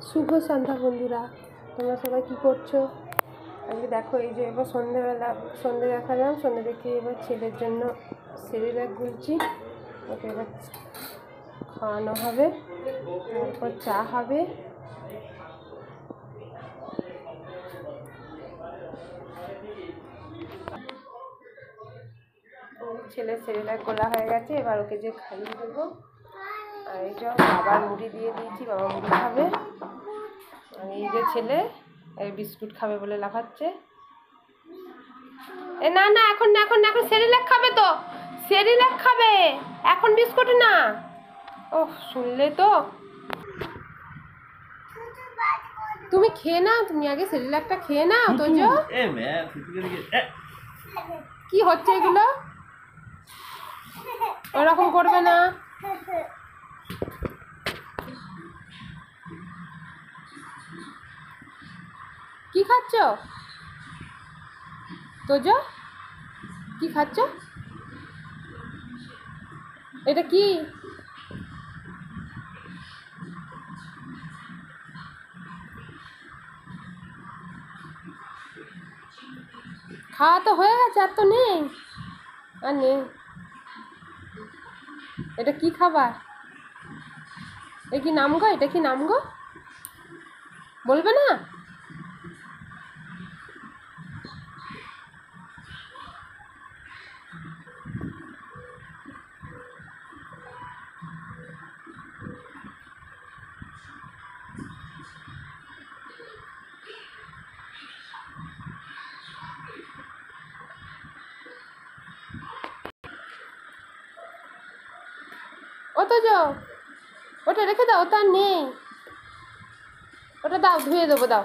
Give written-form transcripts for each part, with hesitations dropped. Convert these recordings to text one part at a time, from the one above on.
শুভ সন্ধ্যা বন্ধুরা, তোমরা সবাই কী করছো? আজকে দেখো, এই যে এবার সন্ধ্যে দেখালাম। সন্ধ্যে দেখে এবার ছেলের জন্য সেরেলাক গুলছি। ওকে এবার খাওয়ানো হবে, তারপর চা হবে। ছেলের সেরেলাক গোলা হয়ে গেছে, এবার ওকে যে খাইয়ে দেবো। আর এই যে বাবার মুড়ি দিয়ে দিয়েছি, বাবা মুড়ি খাবে। আর এই যে ছেলে এই বিস্কুট খাবে বলে লাফাচ্ছে। এ না না, এখন না, এখন না, এখন সেরিল্যাক খাবে তো, সেরিল্যাক খাবে, এখন বিস্কুট না। ও শুনলে তো, তুমি খেয়ে নাও, তুমি আগে সেরিল্যাকটা খেয়ে নাও। তো কি হচ্ছে এগুলো? ওরকম করবে না। কি খাচ্ছ তোজো? কি খাচ্ছ? এটা কি? খাওয়া তো হয়ে গেছে, আর তো নেই, আর নেই। এটা কি খাবার? এ কি নাম গো? এটা কি নাম গো? বলবে না? ও তো যাও, ওটা রেখে দাও, ওটা নেই, ওটা দাও, ধুয়ে দেবো, দাও।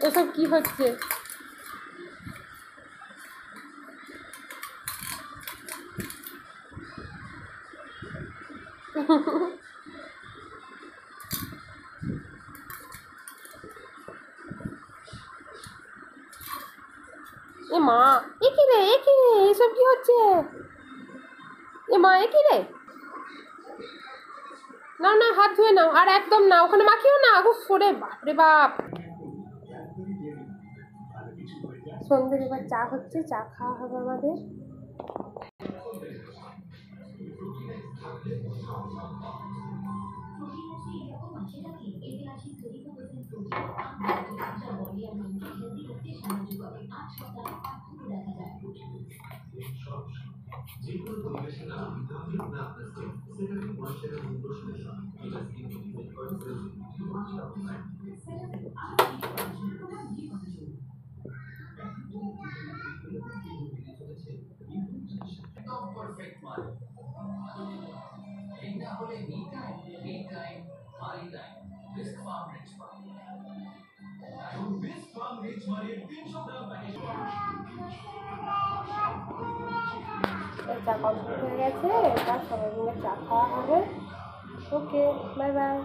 এসব কি হচ্ছে? এ মা, এ কি রে, এ কি রে, এসব কি হচ্ছে? এ মা, এ কি রে? নাও না, হাত ধুয়ে নাও, আর একদম না, ওখানে মাখিও না। ওরে বাপরে বাপ। সন্ধ্যের এবার চা হচ্ছে, চা খাওয়া হবে আমাদের। যেকোনো পরিবেশে আপনি কাপড় না আপনার স্কিন সেটাকে ময়েশ্চারাইজিং লোশনের সাথে এটা স্কিন ডিটেক্ট করে সেলস ওয়াচ আউট সাইড একদম পারফেক্ট মাল এই না হলে মি টাইম মারি টাইম রিস্ক ফার্ম রিচ মাল এখন রিস্ক ফার্ম রিচ মালের 300 গ্রাম প্যাকেজ চা কমপ্লিট হয়ে গেছে, এবার সবাই মিলে চা খাওয়া হবে। ওকে, বাই বাই।